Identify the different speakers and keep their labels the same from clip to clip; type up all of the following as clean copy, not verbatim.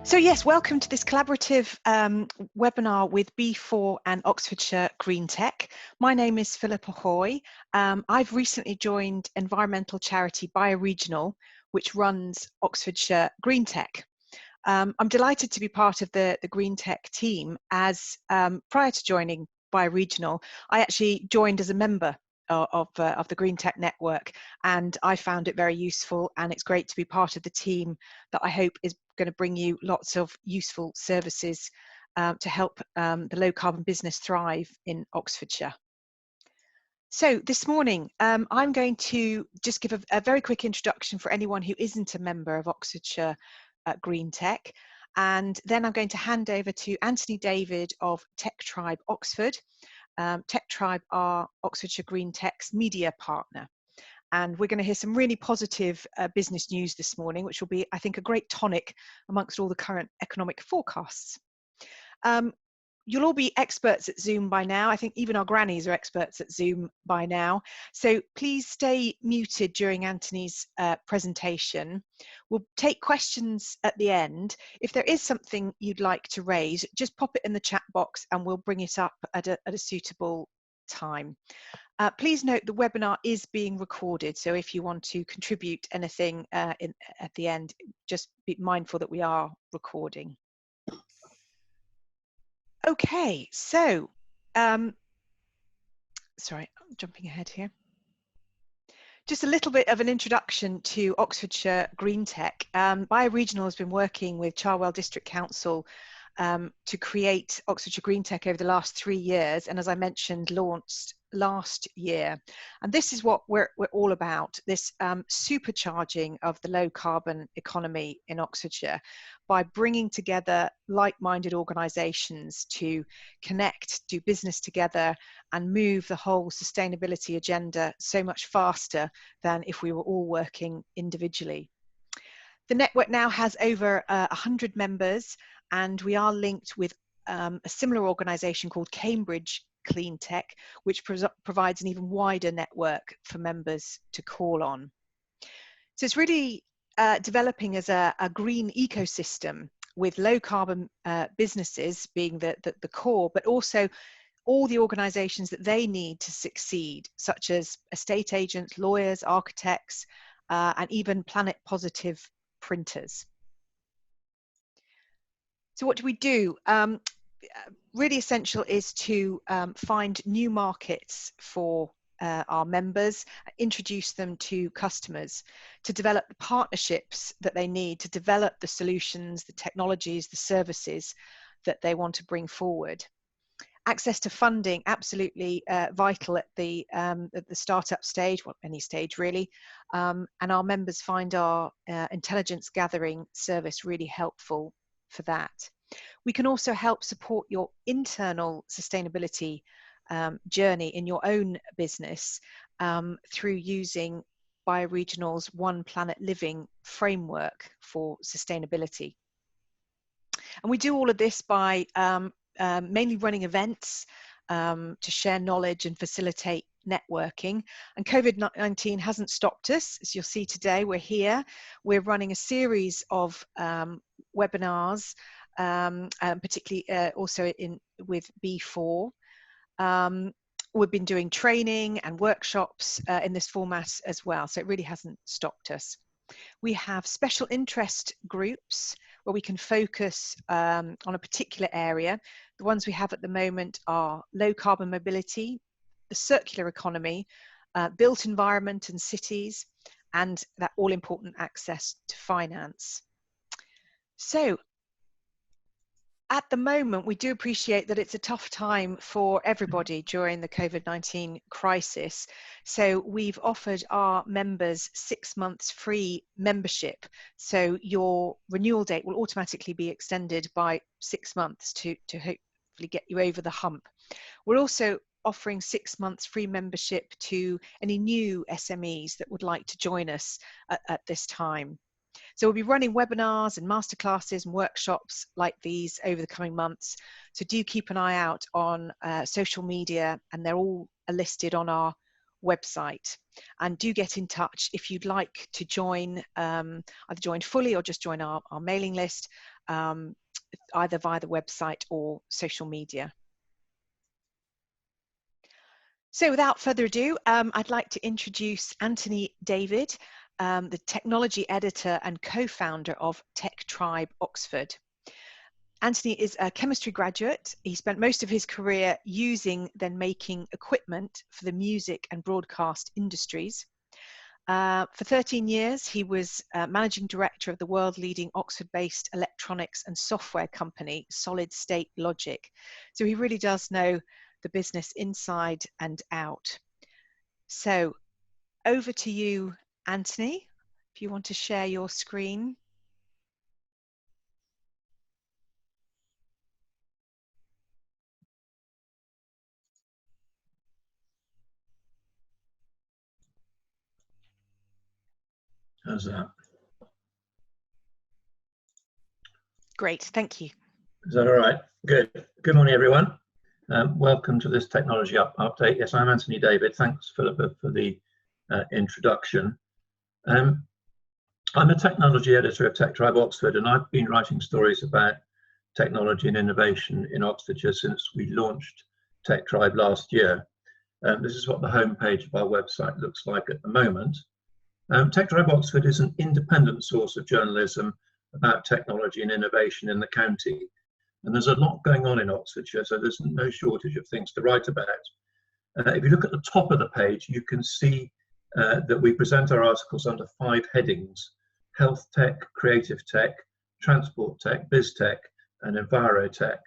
Speaker 1: So yes, welcome to this collaborative webinar with B4 and Oxfordshire Greentech. My name is Philippa Hoy. I've recently joined environmental charity Bioregional, which runs Oxfordshire Greentech. I'm delighted to be part of the Greentech team as prior to joining Bioregional, I actually joined as a member of the Greentech network, and I found it very useful, and it's great to be part of the team that I hope is going to bring you lots of useful services to help the low carbon business thrive in Oxfordshire. So this morning, I'm going to just give a very quick introduction for anyone who isn't a member of Oxfordshire Greentech, and then I'm going to hand over to Antony David of TechTribe Oxford. TechTribe are Oxfordshire Greentech's media partner. And we're going to hear some really positive business news this morning, which will be, I think, a great tonic amongst all the current economic forecasts. You'll all be experts at Zoom by now. I think even our grannies are experts at Zoom by now. So please stay muted during Antony's presentation. We'll take questions at the end. If there is something you'd like to raise, just pop it in the chat box and we'll bring it up at a suitable time. Please note the webinar is being recorded, so if you want to contribute anything at the end, just be mindful that we are recording. Okay, so, sorry, I'm jumping ahead here. Just a little bit of an introduction to Oxfordshire Greentech. Bioregional has been working with Cherwell District Council to create Oxfordshire Greentech over the last 3 years, and as I mentioned, launched last year. And this is what we're all about, this supercharging of the low carbon economy in Oxfordshire by bringing together like-minded organisations to connect, do business together and move the whole sustainability agenda so much faster than if we were all working individually. The network now has over 100 members, and we are linked with a similar organisation called Cambridge Cleantech, which provides an even wider network for members to call on. So it's really developing as a green ecosystem with low carbon businesses being the core, but also all the organisations that they need to succeed, such as estate agents, lawyers, architects, and even planet positive printers. So what do we do? Really essential is to find new markets for our members, introduce them to customers, to develop the partnerships that they need to develop the solutions, the technologies, the services that they want to bring forward. Access to funding, absolutely vital at the startup stage, well, any stage really, and our members find our intelligence gathering service really helpful for that. We can also help support your internal sustainability journey in your own business through using Bioregional's One Planet Living framework for sustainability. And we do all of this by mainly running events to share knowledge and facilitate networking. And COVID-19 hasn't stopped us. As you'll see today, we're here. We're running a series of webinars, particularly also with B4. We've been doing training and workshops in this format as well, so it really hasn't stopped us. We have special interest groups where we can focus on a particular area. The ones we have at the moment are low carbon mobility, the circular economy, built environment and cities, and that all important access to finance. So at the moment, we do appreciate that it's a tough time for everybody during the COVID-19 crisis. So we've offered our members 6 months free membership. So your renewal date will automatically be extended by 6 months to hopefully get you over the hump. We're also offering 6 months free membership to any new SMEs that would like to join us at this time. So we'll be running webinars and masterclasses and workshops like these over the coming months. So do keep an eye out on social media, and they're all listed on our website. And do get in touch if you'd like to join, either join fully or just join our mailing list. either via the website or social media. So without further ado, I'd like to introduce Antony David, the technology editor and co-founder of TechTribe Oxford. Antony is a chemistry graduate. He spent most of his career using, then making equipment for the music and broadcast industries. For 13 years, he was managing director of the world-leading Oxford-based electronics and software company, Solid State Logic. So he really does know the business inside and out. So over to you, Antony, if you want to share your screen.
Speaker 2: How's that?
Speaker 1: Great, thank you.
Speaker 2: Is that all right? Good. Good morning, everyone. Welcome to this technology update. Yes, I'm Antony David. Thanks, Philippa, for the introduction. I'm a technology editor of TechTribe Oxford, and I've been writing stories about technology and innovation in Oxfordshire since we launched TechTribe last year. This is what the homepage of our website looks like at the moment. TechTribe Oxford is an independent source of journalism about technology and innovation in the county. And there's a lot going on in Oxfordshire, so there's no shortage of things to write about. If you look at the top of the page, you can see that we present our articles under 5 headings: health tech, creative tech, transport tech, biz tech, and enviro tech.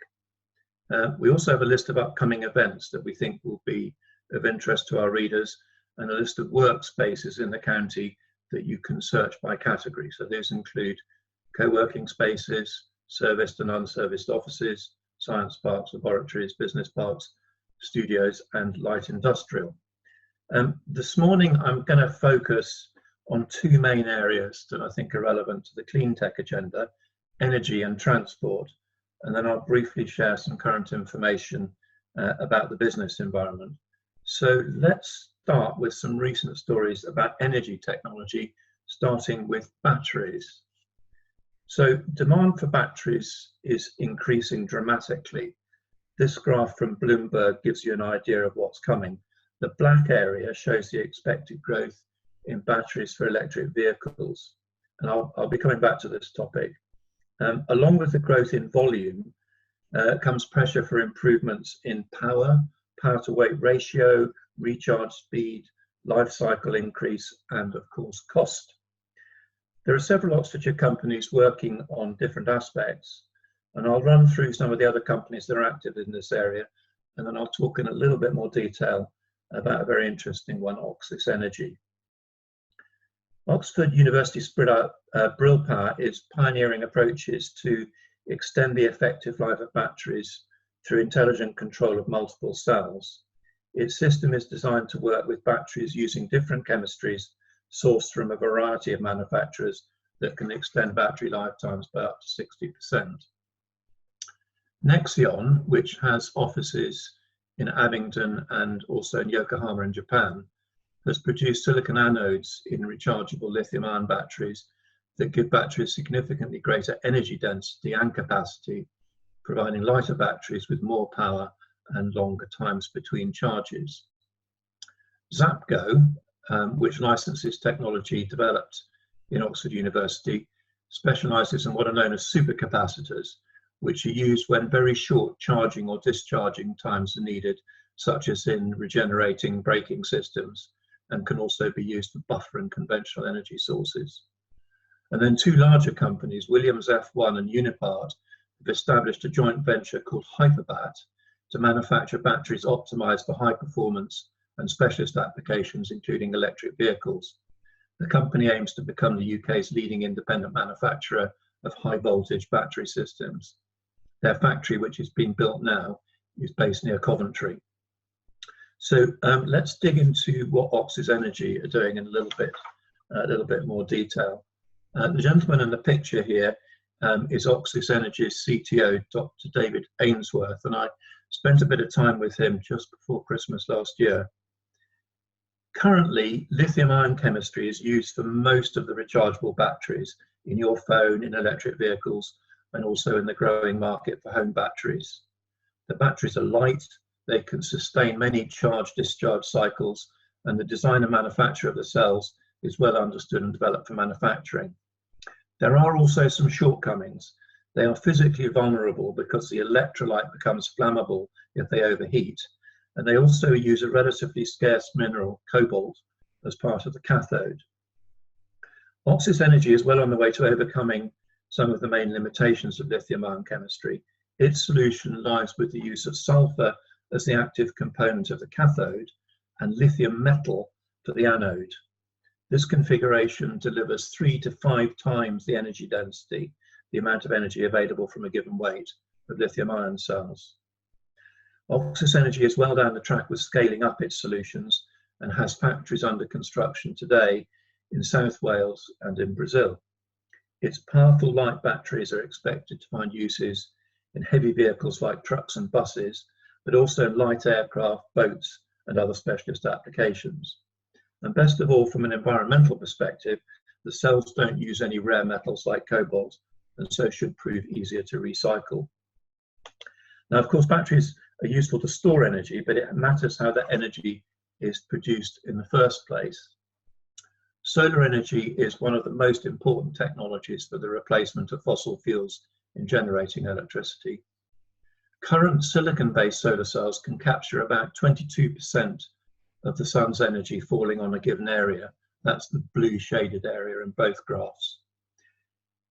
Speaker 2: We also have a list of upcoming events that we think will be of interest to our readers, and a list of workspaces in the county that you can search by category. So these include co-working spaces, serviced and unserviced offices, science parks, laboratories, business parks, studios, and light industrial. This morning, I'm going to focus on 2 main areas that I think are relevant to the Cleantech agenda: energy and transport. And then I'll briefly share some current information about the business environment. So let's start with some recent stories about energy technology, starting with batteries. So demand for batteries is increasing dramatically. This graph from Bloomberg gives you an idea of what's coming. The black area shows the expected growth in batteries for electric vehicles. And I'll be coming back to this topic. Along with the growth in volume comes pressure for improvements in power to weight ratio, recharge speed, life cycle increase, and of course cost. There are several Oxfordshire companies working on different aspects, and I'll run through some of the other companies that are active in this area, and then I'll talk in a little bit more detail about a very interesting one, Oxis Energy. Oxford University Split Brill Power is pioneering approaches to extend the effective life of batteries through intelligent control of multiple cells. Its system is designed to work with batteries using different chemistries sourced from a variety of manufacturers that can extend battery lifetimes by up to 60%. Nexion, which has offices in Abingdon and also in Yokohama in Japan, has produced silicon anodes in rechargeable lithium-ion batteries that give batteries significantly greater energy density and capacity, providing lighter batteries with more power and longer times between charges. Zapgo, which licenses technology developed in Oxford University, specialises in what are known as supercapacitors, which are used when very short charging or discharging times are needed, such as in regenerating braking systems, and can also be used for buffering conventional energy sources. And then 2 larger companies, Williams F1 and Unipart, have established a joint venture called Hyperbat to manufacture batteries optimized for high performance and specialist applications, including electric vehicles. The company aims to become the UK's leading independent manufacturer of high voltage battery systems. Their factory, which is being built now, is based near Coventry. So let's dig into what Oxis Energy are doing in a little bit more detail. The gentleman in the picture here is Oxis Energy's CTO, Dr. David Ainsworth, and I spent a bit of time with him just before Christmas last year. Currently, lithium-ion chemistry is used for most of the rechargeable batteries in your phone, in electric vehicles, and also in the growing market for home batteries. The batteries are light, they can sustain many charge-discharge cycles, and the design and manufacture of the cells is well understood and developed for manufacturing. There are also some shortcomings. They are physically vulnerable because the electrolyte becomes flammable if they overheat, and they also use a relatively scarce mineral, cobalt, as part of the cathode. Oxis Energy is well on the way to overcoming some of the main limitations of lithium-ion chemistry. Its solution lies with the use of sulfur as the active component of the cathode and lithium metal for the anode. This configuration delivers 3 to 5 times the energy density, the amount of energy available from a given weight of lithium-ion cells. Oxis Energy is well down the track with scaling up its solutions and has factories under construction today in South Wales and in Brazil. Its powerful light batteries are expected to find uses in heavy vehicles like trucks and buses, but also in light aircraft, boats, and other specialist applications. And best of all, from an environmental perspective, the cells don't use any rare metals like cobalt, and so should prove easier to recycle. Now, of course, batteries are useful to store energy, but it matters how that energy is produced in the first place. Solar energy is one of the most important technologies for the replacement of fossil fuels in generating electricity. Current silicon-based solar cells can capture about 22% of the sun's energy falling on a given area. That's the blue shaded area in both graphs.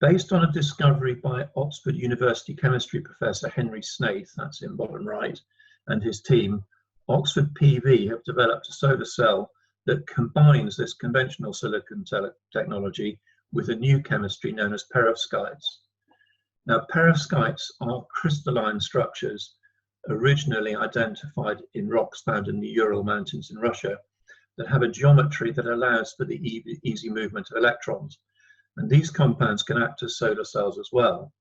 Speaker 2: Based on a discovery by Oxford University chemistry professor Henry Snaith, that's in bottom right, and his team, Oxford PV have developed a solar cell that combines this conventional silicon technology with a new chemistry known as perovskites. Now, perovskites are crystalline structures originally identified in rocks found in the Ural Mountains in Russia that have a geometry that allows for the easy movement of electrons. And these compounds can act as solar cells as well.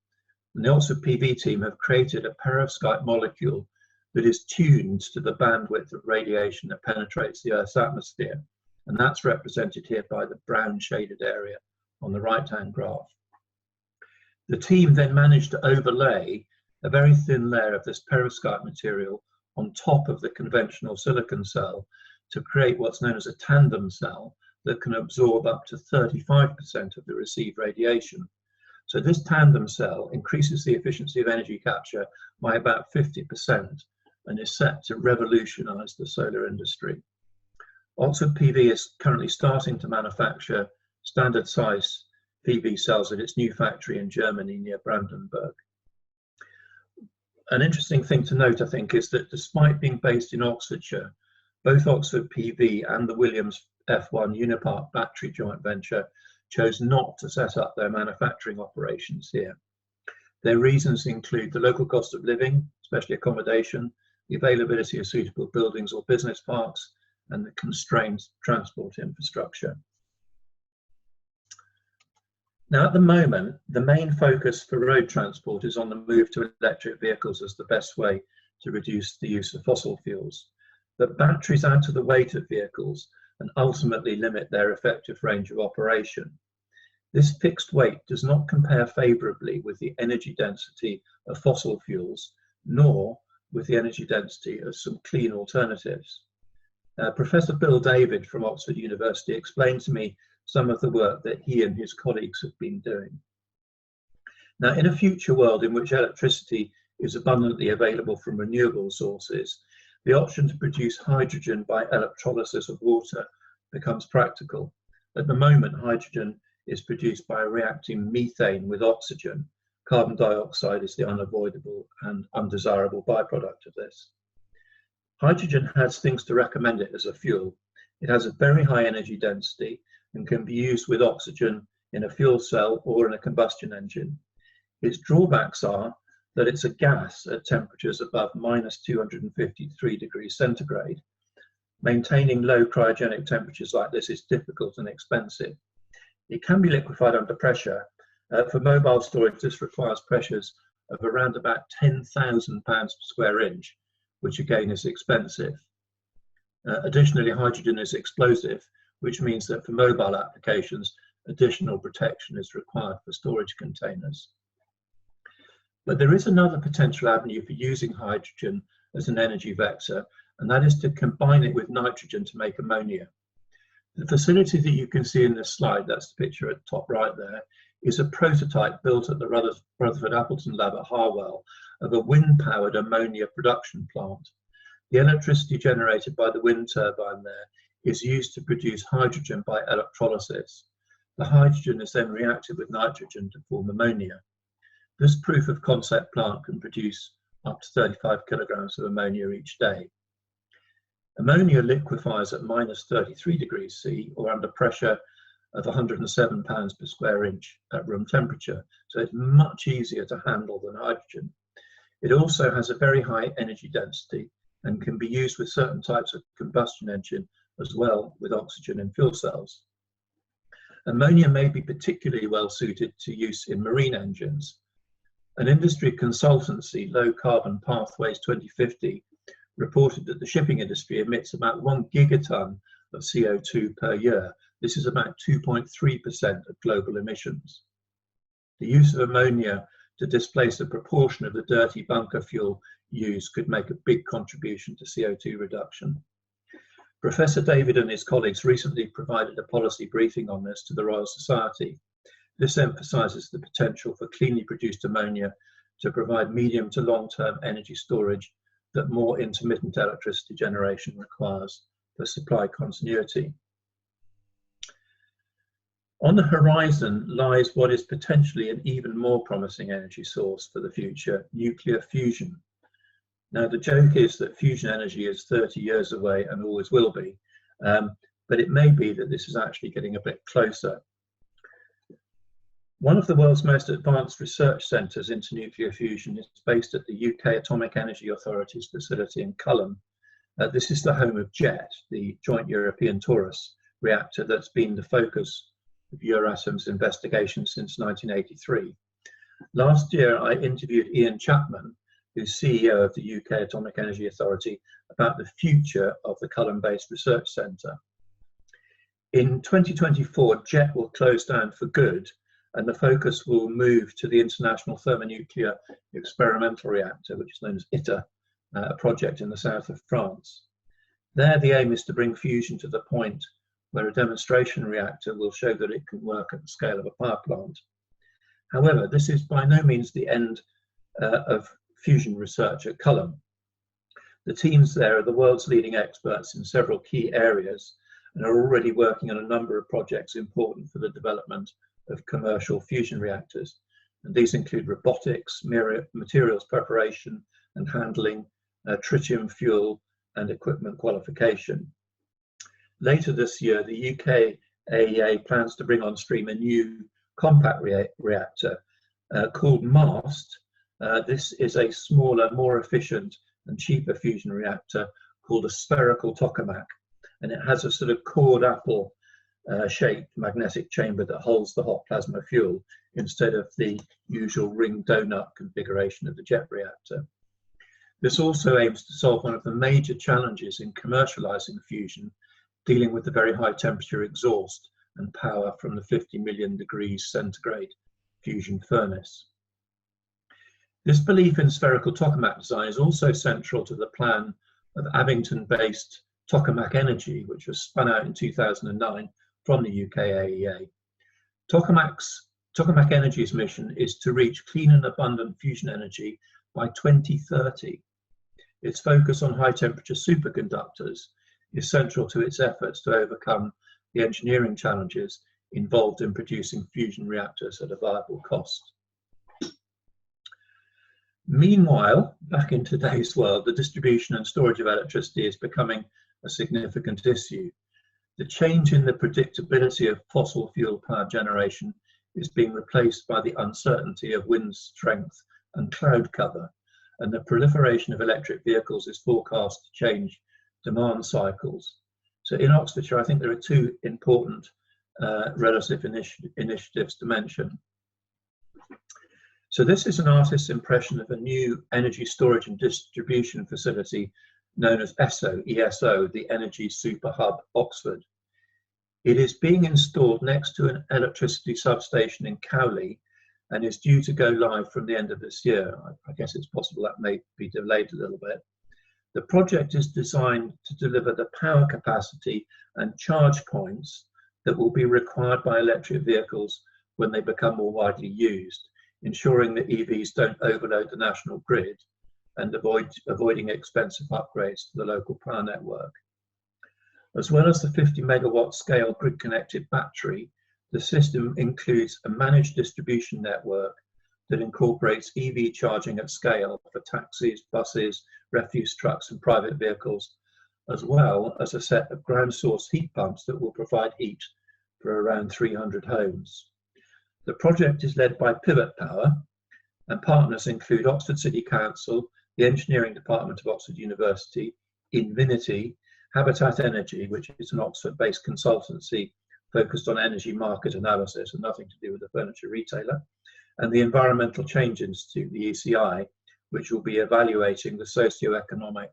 Speaker 2: And the Oxford PV team have created a perovskite molecule that is tuned to the bandwidth of radiation that penetrates the Earth's atmosphere. And that's represented here by the brown shaded area on the right-hand graph. The team then managed to overlay a very thin layer of this perovskite material on top of the conventional silicon cell to create what's known as a tandem cell that can absorb up to 35% of the received radiation. So this tandem cell increases the efficiency of energy capture by about 50% and is set to revolutionize the solar industry. Oxford PV is currently starting to manufacture standard size PV cells at its new factory in Germany near Brandenburg. An interesting thing to note, I think, is that despite being based in Oxfordshire, both Oxford PV and the Williams F1 Unipart battery joint venture chose not to set up their manufacturing operations here. Their reasons include the local cost of living, especially accommodation, the availability of suitable buildings or business parks, and the constrained transport infrastructure. Now, at the moment, the main focus for road transport is on the move to electric vehicles as the best way to reduce the use of fossil fuels. But batteries add to the weight of vehicles and ultimately limit their effective range of operation. This fixed weight does not compare favourably with the energy density of fossil fuels, nor with the energy density of some clean alternatives. Professor Bill David from Oxford University explained to me some of the work that he and his colleagues have been doing. Now, in a future world in which electricity is abundantly available from renewable sources, the option to produce hydrogen by electrolysis of water becomes practical. At the moment, hydrogen is produced by reacting methane with oxygen. Carbon dioxide is the unavoidable and undesirable byproduct of this. Hydrogen has things to recommend it as a fuel. It has a very high energy density and can be used with oxygen in a fuel cell or in a combustion engine. Its drawbacks are that it's a gas at temperatures above -253 degrees centigrade. Maintaining low cryogenic temperatures like this is difficult and expensive. It can be liquefied under pressure. For mobile storage, this requires pressures of around about 10,000 pounds per square inch, which again is expensive. Additionally, hydrogen is explosive, which means that for mobile applications, additional protection is required for storage containers. But there is another potential avenue for using hydrogen as an energy vector, and that is to combine it with nitrogen to make ammonia. The facility that you can see in this slide, that's the picture at the top right there, is a prototype built at the Rutherford Appleton lab at Harwell of a wind-powered ammonia production plant. The electricity generated by the wind turbine there is used to produce hydrogen by electrolysis. The hydrogen is then reacted with nitrogen to form ammonia. This proof of concept plant can produce up to 35 kilograms of ammonia each day. Ammonia liquefies at -33 degrees C or under pressure of 107 pounds per square inch at room temperature, so it's much easier to handle than hydrogen. It also has a very high energy density and can be used with certain types of combustion engine as well with oxygen in fuel cells. Ammonia may be particularly well suited to use in marine engines. An industry consultancy, Low Carbon Pathways 2050, reported that the shipping industry emits about 1 gigaton of CO2 per year. This is about 2.3% of global emissions. The use of ammonia to displace a proportion of the dirty bunker fuel used could make a big contribution to CO2 reduction. Professor David and his colleagues recently provided a policy briefing on this to the Royal Society. This emphasises the potential for cleanly produced ammonia to provide medium to long-term energy storage that more intermittent electricity generation requires for supply continuity. On the horizon lies what is potentially an even more promising energy source for the future, nuclear fusion. Now, the joke is that fusion energy is 30 years away and always will be, but it may be that this is actually getting a bit closer. One of the world's most advanced research centres into nuclear fusion is based at the UK Atomic Energy Authority's facility in Culham. This is the home of JET, the Joint European Torus reactor that's been the focus of Euratom's investigation since 1983. Last year, I interviewed Ian Chapman, who's CEO of the UK Atomic Energy Authority, about the future of the Culham-based research centre. In 2024, JET will close down for good, and the focus will move to the International Thermonuclear Experimental Reactor, which is known as ITER, a project in the south of France. There, the aim is to bring fusion to the point where a demonstration reactor will show that it can work at the scale of a power plant. However, this is by no means the end of fusion research at Culham. The teams there are the world's leading experts in several key areas and are already working on a number of projects important for the development of commercial fusion reactors. And these include robotics, materials preparation and handling, tritium fuel and equipment qualification. Later this year, the UK AEA plans to bring on stream a new compact reactor called MAST. This is a smaller, more efficient and cheaper fusion reactor called a spherical tokamak, and it has a sort of cord apple shaped magnetic chamber that holds the hot plasma fuel instead of the usual ring donut configuration of the jet reactor. This also aims to solve one of the major challenges in commercializing fusion, dealing with the very high temperature exhaust and power from the 50 million degrees centigrade fusion furnace. This belief in spherical tokamak design is also central to the plan of Abington-based Tokamak Energy, which was spun out in 2009 from the UK AEA. Tokamak Energy's mission is to reach clean and abundant fusion energy by 2030. Its focus on high temperature superconductors is central to its efforts to overcome the engineering challenges involved in producing fusion reactors at a viable cost. Meanwhile, back in today's world, the distribution and storage of electricity is becoming a significant issue. The change in the predictability of fossil fuel power generation is being replaced by the uncertainty of wind strength and cloud cover, and the proliferation of electric vehicles is forecast to change demand cycles. So in Oxfordshire, I think there are two important relative initiatives to mention. So this is an artist's impression of a new energy storage and distribution facility known as ESO, the Energy Super Hub Oxford. It is being installed next to an electricity substation in Cowley, and is due to go live from the end of this year. I guess it's possible that may be delayed a little bit. The project is designed to deliver the power capacity and charge points that will be required by electric vehicles when they become more widely used, ensuring that EVs don't overload the national grid and avoiding expensive upgrades to the local power network. As well as the 50 megawatt scale grid connected battery, the system includes a managed distribution network that incorporates EV charging at scale for taxis, buses, refuse trucks and private vehicles, as well as a set of ground source heat pumps that will provide heat for around 300 homes. The project is led by Pivot Power, and partners include Oxford City Council, the Engineering Department of Oxford University, Invinity, Habitat Energy, which is an Oxford-based consultancy focused on energy market analysis and nothing to do with the furniture retailer, and the Environmental Change Institute, the ECI, which will be evaluating the socio-economic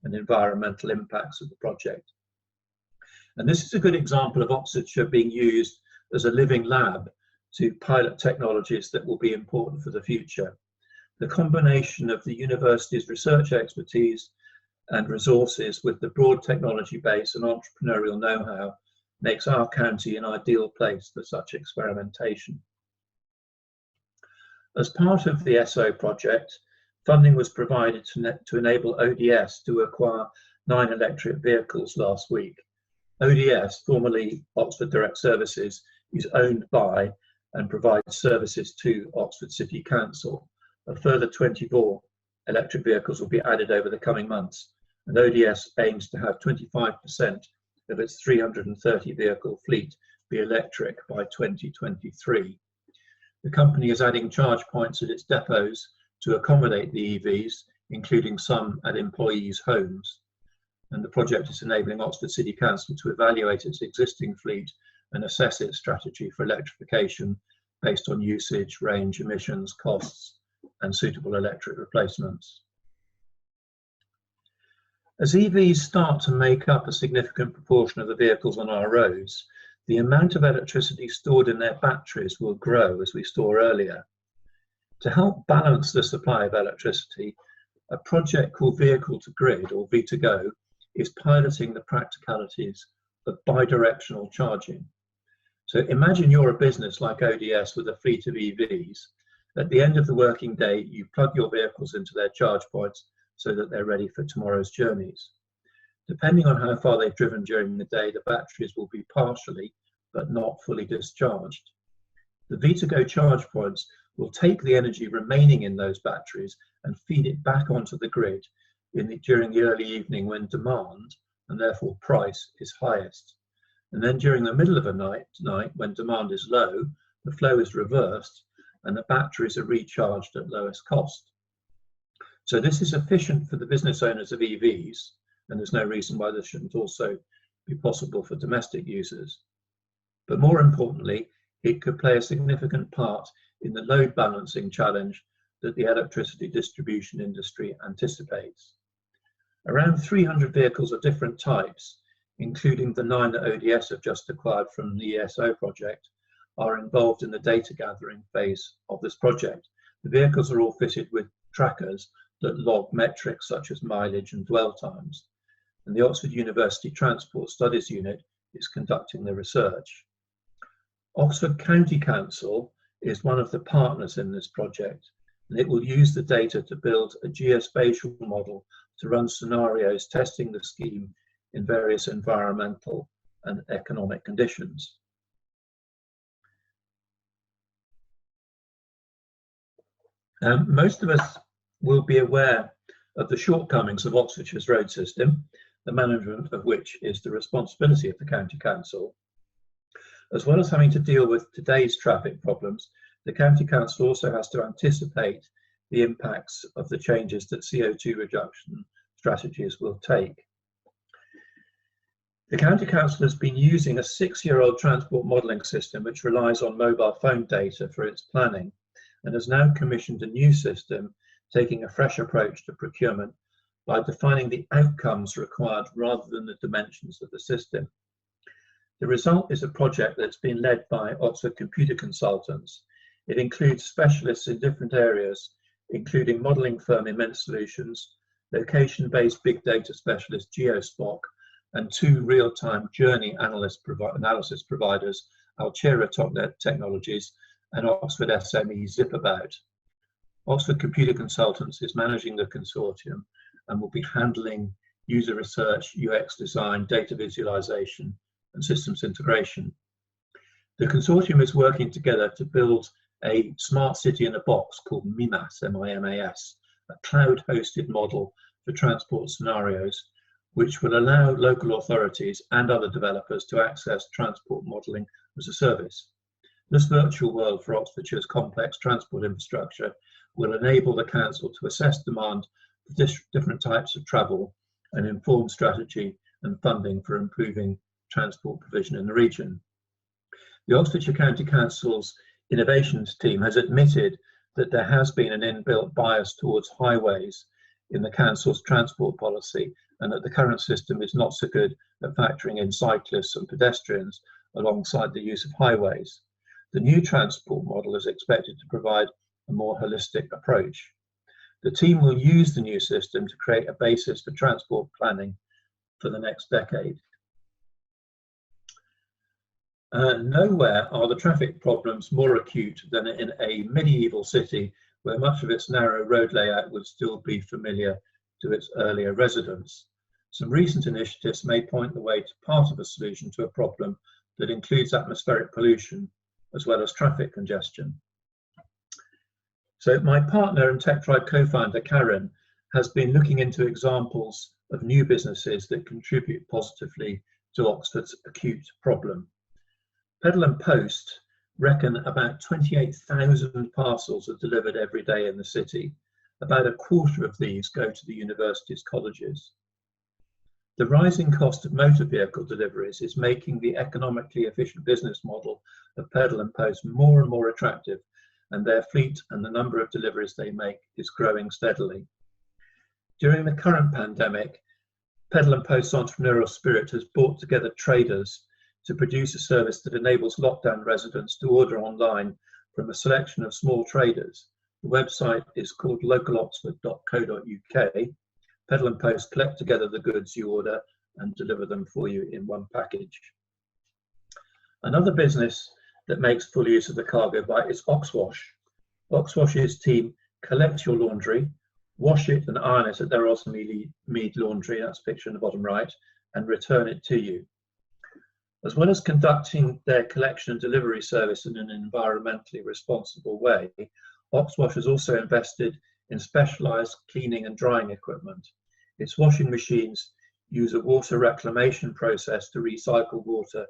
Speaker 2: and environmental impacts of the project. And this is a good example of Oxfordshire being used as a living lab to pilot technologies that will be important for the future. The combination of the university's research expertise and resources with the broad technology base and entrepreneurial know-how makes our county an ideal place for such experimentation. As part of the ESO project, funding was provided to enable ODS to acquire 9 electric vehicles last week. ODS, formerly Oxford Direct Services, is owned by and provides services to Oxford City Council. A further 24 electric vehicles will be added over the coming months, and ODS aims to have 25% of its 330 vehicle fleet be electric by 2023. The company is adding charge points at its depots to accommodate the EVs, including some at employees' homes. And the project is enabling Oxford City Council to evaluate its existing fleet and assess its strategy for electrification based on usage, range, emissions, costs, and suitable electric replacements. As EVs start to make up a significant proportion of the vehicles on our roads, the amount of electricity stored in their batteries will grow, as we saw earlier. To help balance the supply of electricity, a project called Vehicle to Grid, or V2Go, is piloting the practicalities of bidirectional charging. So imagine you're a business like ODS with a fleet of EVs. At the end of the working day, you plug your vehicles into their charge points so that they're ready for tomorrow's journeys. Depending on how far they've driven during the day, the batteries will be partially but not fully discharged. The V2Go charge points will take the energy remaining in those batteries and feed it back onto the grid during the early evening when demand, and therefore price, is highest. And then during the middle of a night when demand is low, the flow is reversed and the batteries are recharged at lowest cost. So this is efficient for the business owners of EVs, and there's no reason why this shouldn't also be possible for domestic users. But more importantly, it could play a significant part in the load balancing challenge that the electricity distribution industry anticipates. Around 300 vehicles of different types, including the 9 that ODS have just acquired from the ESO project, are involved in the data gathering phase of this project. The vehicles are all fitted with trackers that log metrics such as mileage and dwell times, and the Oxford University Transport Studies Unit is conducting the research. Oxford County Council is one of the partners in this project, and it will use the data to build a geospatial model to run scenarios testing the scheme in various environmental and economic conditions. Most of us will be aware of the shortcomings of Oxfordshire's road system, the management of which is the responsibility of the County Council. As well as having to deal with today's traffic problems, the County Council also has to anticipate the impacts of the changes that CO2 reduction strategies will take. The County Council has been using a 6-year-old transport modelling system which relies on mobile phone data for its planning, and has now commissioned a new system taking a fresh approach to procurement by defining the outcomes required rather than the dimensions of the system. The result is a project that's been led by Oxford computer consultants, It includes specialists in different areas, including modelling firm Immense Solutions, location-based big data specialist GeoSpock, and 2 real-time journey analysis providers, Altera TopNet Technologies and Oxford SME Zipabout. Oxford Computer Consultants is managing the consortium and will be handling user research, UX design, data visualization, and systems integration. The consortium is working together to build a smart city in a box called MIMAS, M-I-M-A-S, a cloud-hosted model for transport scenarios, which will allow local authorities and other developers to access transport modelling as a service. This virtual world for Oxfordshire's complex transport infrastructure will enable the council to assess demand for different types of travel and inform strategy and funding for improving transport provision in the region. The Oxfordshire County Council's innovations team has admitted that there has been an inbuilt bias towards highways in the council's transport policy, and that the current system is not so good at factoring in cyclists and pedestrians alongside the use of highways. The new transport model is expected to provide a more holistic approach. The team will use the new system to create a basis for transport planning for the next decade. Nowhere are the traffic problems more acute than in a medieval city where much of its narrow road layout would still be familiar to its earlier residents. Some recent initiatives may point the way to part of a solution to a problem that includes atmospheric pollution as well as traffic congestion. So my partner and TechTribe co-founder Karen has been looking into examples of new businesses that contribute positively to Oxford's acute problem. Pedal and Post reckon about 28,000 parcels are delivered every day in the city. About a quarter of these go to the university's colleges. The rising cost of motor vehicle deliveries is making the economically efficient business model of Pedal and Post more and more attractive, and their fleet and the number of deliveries they make is growing steadily. During the current pandemic, Pedal and Post's entrepreneurial spirit has brought together traders to produce a service that enables lockdown residents to order online from a selection of small traders. The website is called localoxford.co.uk. Pedal and Post collect together the goods you order and deliver them for you in one package. Another business that makes full use of the cargo bike is OxWash. OxWash's team collect your laundry, wash it and iron it at their Osmead laundry, that's the picture in the bottom right, and return it to you. As well as conducting their collection and delivery service in an environmentally responsible way, OxWash has also invested in specialised cleaning and drying equipment. Its washing machines use a water reclamation process to recycle water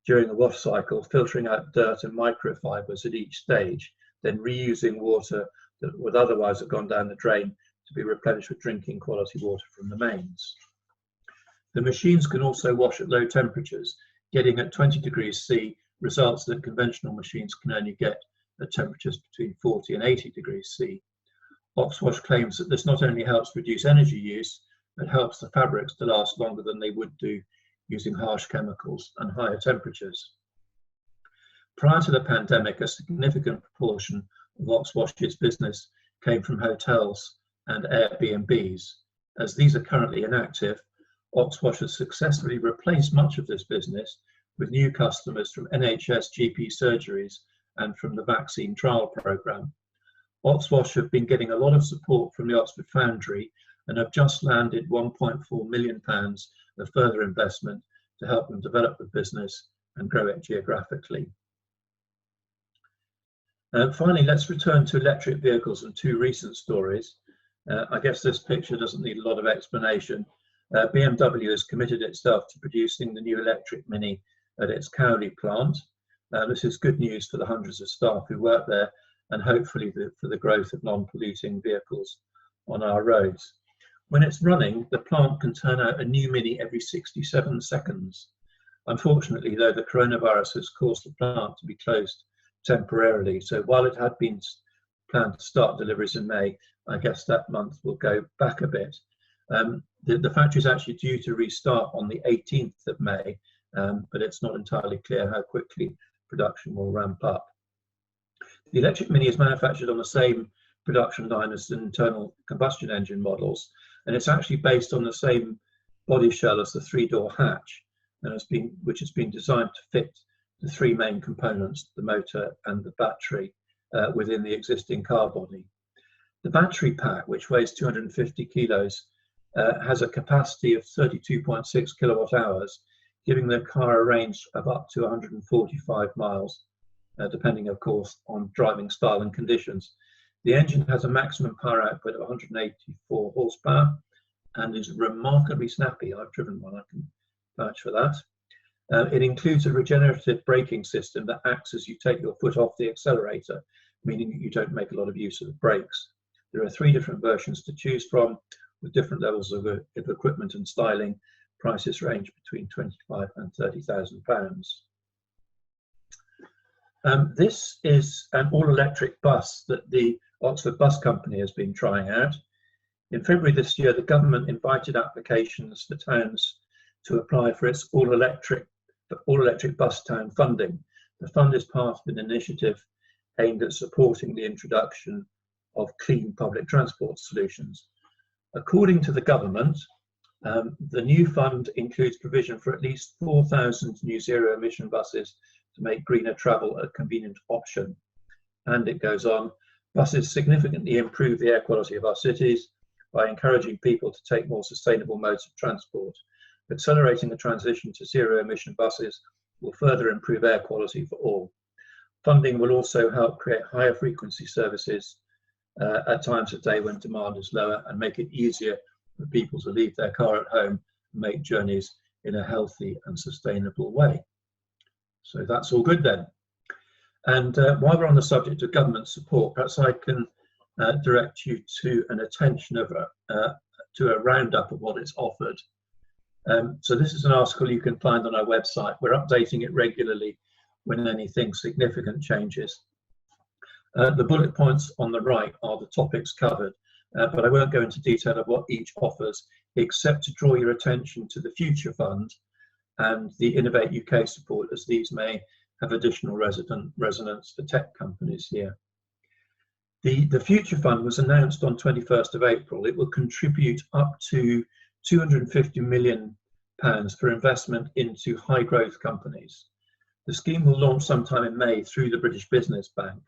Speaker 2: during the wash cycle, filtering out dirt and microfibres at each stage, then reusing water that would otherwise have gone down the drain to be replenished with drinking quality water from the mains. The machines can also wash at low temperatures. Getting at 20 degrees C results that conventional machines can only get at temperatures between 40 and 80 degrees C. OxWash claims that this not only helps reduce energy use, but helps the fabrics to last longer than they would do using harsh chemicals and higher temperatures. Prior to the pandemic, a significant proportion of OxWash's business came from hotels and Airbnbs. As these are currently inactive, OxWash has successfully replaced much of this business with new customers from NHS GP surgeries and from the vaccine trial programme. OxWash have been getting a lot of support from the Oxford Foundry and have just landed £1.4 million of further investment to help them develop the business and grow it geographically. Finally, let's return to electric vehicles and 2 recent stories. I guess this picture doesn't need a lot of explanation. BMW has committed itself to producing the new Electric Mini at its Cowley plant. This is good news for the hundreds of staff who work there, and hopefully for the growth of non-polluting vehicles on our roads. When it's running, the plant can turn out a new Mini every 67 seconds. Unfortunately, though, the coronavirus has caused the plant to be closed temporarily. So while it had been planned to start deliveries in May, I guess that month will go back a bit. The factory is actually due to restart on the 18th of May, but it's not entirely clear how quickly production will ramp up. The Electric Mini is manufactured on the same production line as the internal combustion engine models, and it's actually based on the same body shell as the three-door hatch, and which has been designed to fit the three main components, the motor and the battery, within the existing car body. The battery pack, which weighs 250 kilos, has a capacity of 32.6 kilowatt hours, giving the car a range of up to 145 miles, depending, of course, on driving style and conditions. The engine has a maximum power output of 184 horsepower and is remarkably snappy. I've driven one, I can vouch for that. It includes a regenerative braking system that acts as you take your foot off the accelerator, meaning that you don't make a lot of use of the brakes. There are 3 different versions to choose from, with different levels of equipment and styling. Prices range between £25,000 and £30,000. This is an all-electric bus that the Oxford Bus Company has been trying out. In February this year, the government invited applications for towns to apply for its all-electric bus town funding. The fund is part of an initiative aimed at supporting the introduction of clean public transport solutions. According to the government, the new fund includes provision for at least 4,000 new zero-emission buses to make greener travel a convenient option. And it goes on, buses significantly improve the air quality of our cities by encouraging people to take more sustainable modes of transport. Accelerating the transition to zero-emission buses will further improve air quality for all. Funding will also help create higher frequency services at times of day when demand is lower, and make it easier for people to leave their car at home and make journeys in a healthy and sustainable way. So that's all good then. And while we're on the subject of government support, perhaps I can direct you to an attention of to a roundup of what is offered. So this is an article you can find on our website. We're updating it regularly when anything significant changes. The bullet points on the right are the topics covered, but I won't go into detail of what each offers, except to draw your attention to the Future Fund and the Innovate UK support, as these may have additional resonance for tech companies here. The Future Fund was announced on 21st of April. It will contribute up to £250 million for investment into high growth companies. The scheme will launch sometime in May through the British Business Bank.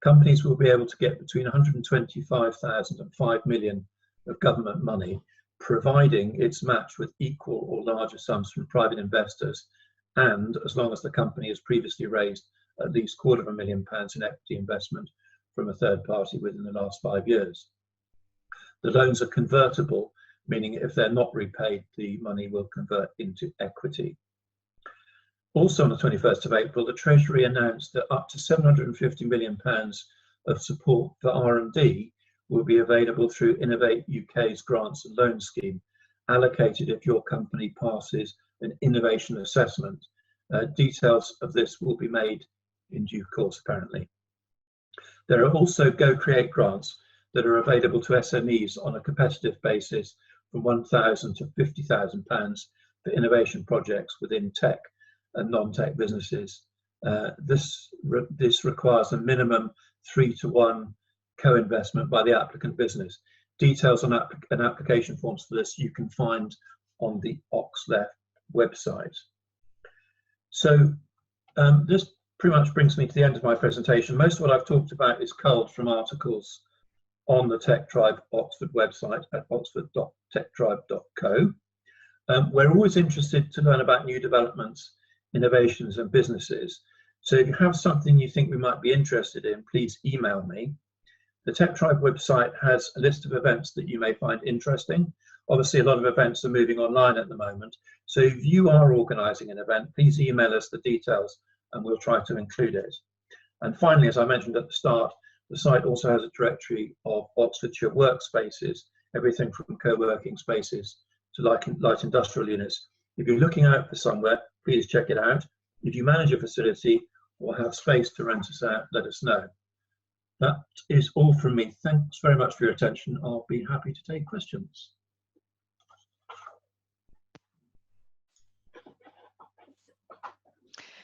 Speaker 2: Companies will be able to get between 125,000 and 5 million of government money, providing it's matched with equal or larger sums from private investors, and as long as the company has previously raised at least £250,000 in equity investment from a third party within the last 5 years. The loans are convertible, meaning if they're not repaid, the money will convert into equity. Also on the 21st of April, the Treasury announced that up to £750 million of support for R&D will be available through Innovate UK's grants and loan scheme, allocated if your company passes an innovation assessment. Details of this will be made in due course, apparently. There are also Go Create grants that are available to SMEs on a competitive basis from £1,000 to £50,000 for innovation projects within tech and non-tech businesses. This requires a minimum 3-to-1 co-investment by the applicant business. Details on an application forms for this you can find on the OxWash website. So this pretty much brings me to the end of my presentation. Most of what I've talked about is culled from articles on the TechDrive Oxford website at oxford.techdrive.co. We're always interested to learn about new developments, innovations and businesses. So if you have something you think we might be interested in, please email me. The TechTribe website has a list of events that you may find interesting. Obviously, a lot of events are moving online at the moment. So if you are organising an event, please email us the details and we'll try to include it. And finally, as I mentioned at the start, the site also has a directory of Oxfordshire workspaces, everything from co-working spaces to light industrial units. If you're looking out for somewhere, please check it out. If you manage a facility or have space to rent us out, let us know. That is all from me. Thanks very much for your attention. I'll be happy to take questions.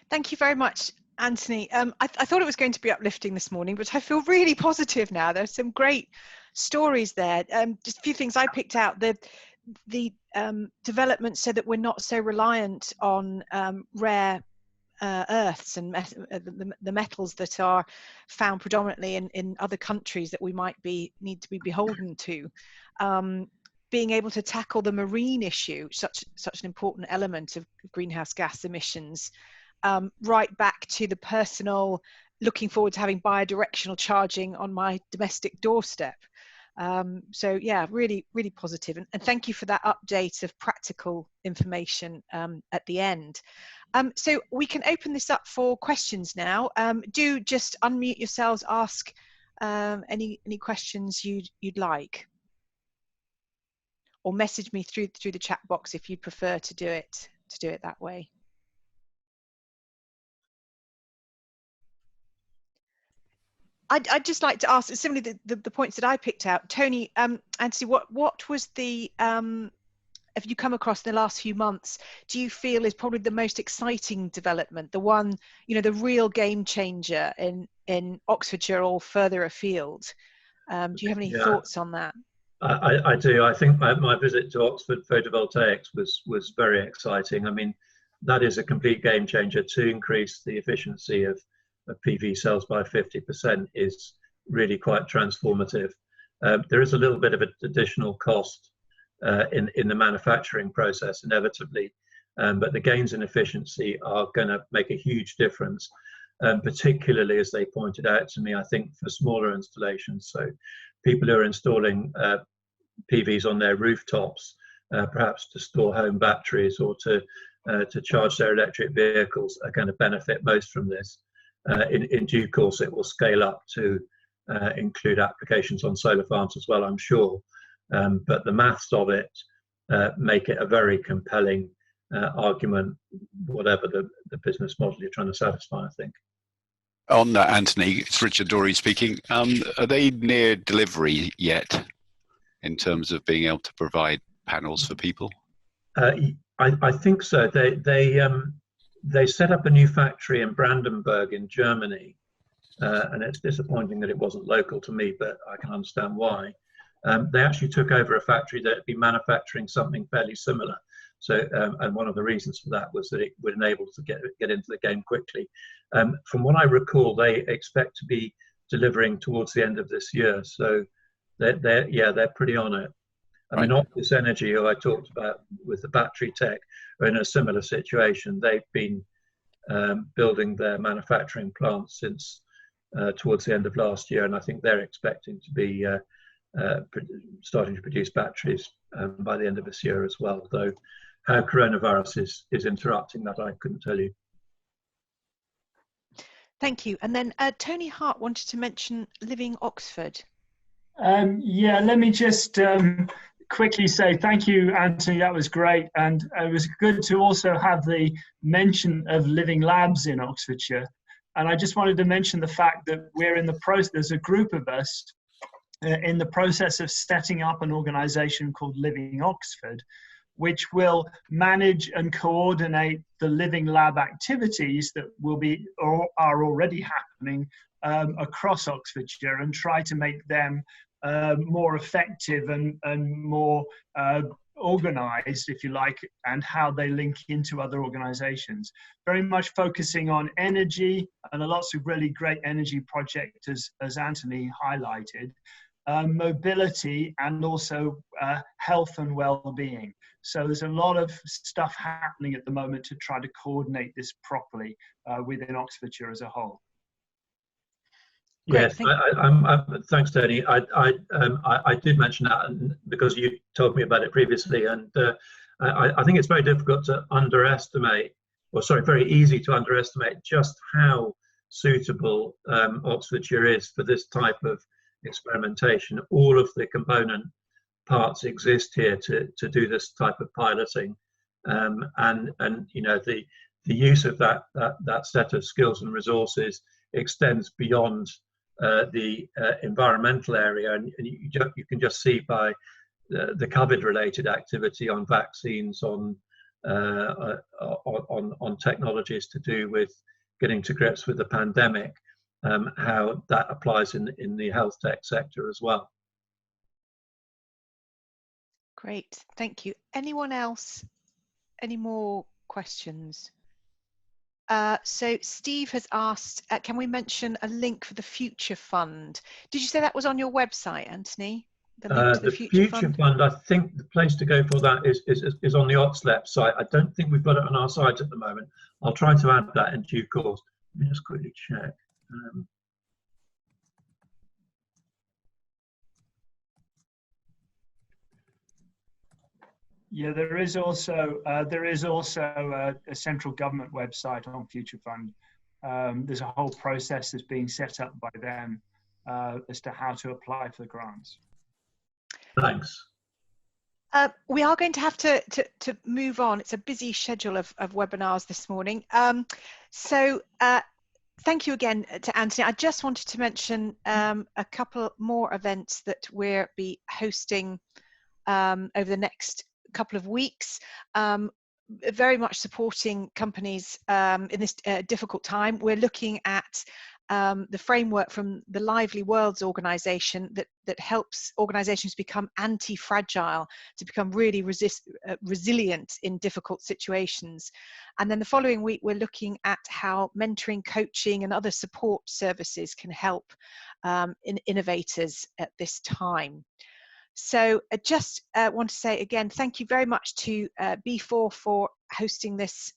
Speaker 1: Thank you very much, Anthony, I thought it was going to be uplifting this morning, but I feel really positive now. There's some great stories there. Just a few things I picked out. The development so that we're not so reliant on rare earths and the metals that are found predominantly in other countries that we might need to be beholden to. Being able to tackle the marine issue, such an important element of greenhouse gas emissions, right back to the personal looking forward to having bi-directional charging on my domestic doorstep. So yeah, really, really positive. And thank you for that update of practical information at the end. So we can open this up for questions now. Do just unmute yourselves, ask any questions you'd like. Or message me through the chat box if you'd prefer to do it that way. I'd just like to ask, similarly the points that I picked out, Tony, Antony, what was the have you come across in the last few months, do you feel is probably the most exciting development, the one, the real game changer in Oxfordshire or further afield? Do you have any thoughts on that?
Speaker 2: I do. I think my visit to Oxford photovoltaics was very exciting. I mean, that is a complete game changer. To increase the efficiency of PV cells by 50% is really quite transformative. There is a little bit of an additional cost in the manufacturing process, inevitably, but the gains in efficiency are going to make a huge difference, particularly, as they pointed out to me, I think for smaller installations. So people who are installing PVs on their rooftops, perhaps to store home batteries or to charge their electric vehicles, are going to benefit most from this. In due course, it will scale up to include applications on solar farms as well, I'm sure. But the maths of it make it a very compelling argument, whatever the business model you're trying to satisfy, I think.
Speaker 3: On that, Anthony, it's Richard Dorey speaking. Are they near delivery yet in terms of being able to provide panels for people?
Speaker 2: I think so. They set up a new factory in Brandenburg in Germany, and it's disappointing that it wasn't local to me, but I can understand why. They actually took over a factory that had been manufacturing something fairly similar. So, and one of the reasons for that was that it would enable to get into the game quickly. From what I recall, they expect to be delivering towards the end of this year. So they're pretty on it. I mean, Optus Energy, who I talked about with the battery tech, are in a similar situation. They've been building their manufacturing plants since towards the end of last year, and I think they're expecting to be starting to produce batteries by the end of this year as well. Though how coronavirus is interrupting that, I couldn't tell you.
Speaker 1: Thank you. And then Tony Hart wanted to mention Living Oxford.
Speaker 4: Yeah, let me just quickly say thank you, Anthony. That was great. And it was good to also have the mention of living labs in Oxfordshire. And I just wanted to mention the fact that we're in the process, there's a group of us in the process of setting up an organization called Living Oxford, which will manage and coordinate the living lab activities that will be or are already happening across Oxfordshire, and try to make them more effective and more organized, if you like, and how they link into other organizations. Very much focusing on energy, and lots of really great energy projects, as Anthony highlighted, mobility, and also health and well-being. So there's a lot of stuff happening at the moment to try to coordinate this properly within Oxfordshire as a whole.
Speaker 2: Yes, thanks, Tony. I did mention that because you told me about it previously, and I think it's very difficult to underestimate, or sorry, very easy to underestimate just how suitable Oxfordshire is for this type of experimentation. All of the component parts exist here to do this type of piloting, and you know, the use of that set of skills and resources extends beyond the environmental area, and you can just see by the COVID-related activity on vaccines, on technologies to do with getting to grips with the pandemic, how that applies in the health tech sector as well.
Speaker 1: Great, thank you. Anyone else? Any more questions? So Steve has asked, can we mention a link for the Future Fund? Did you say that was on your website, Anthony? The link to the Future Fund?
Speaker 2: I think the place to go for that is on the OxLab site. I don't think we've got it on our site at the moment. I'll try to add that in due course. Let me just quickly check.
Speaker 4: Yeah, there is also a central government website on Future Fund. There's a whole process that's being set up by them as to how to apply for the grants.
Speaker 2: Thanks.
Speaker 1: We are going to have to move on. It's a busy schedule of webinars this morning. Thank you again to Anthony. I just wanted to mention a couple more events that we'll be hosting over the next couple of weeks, very much supporting companies in this difficult time. We're looking at the framework from the Lively Worlds organization that helps organizations become anti-fragile, to become really resilient in difficult situations. And then the following week, we're looking at how mentoring, coaching, and other support services can help innovators at this time. So I just want to say again, thank you very much to B4 for hosting this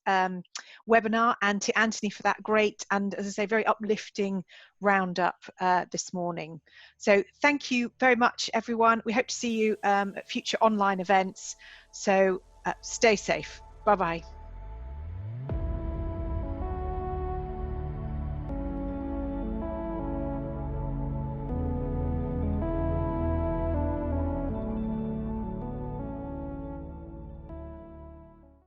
Speaker 1: webinar, and to Anthony for that great and, as I say, very uplifting roundup this morning. So thank you very much, everyone. We hope to see you at future online events. So stay safe. Bye-bye.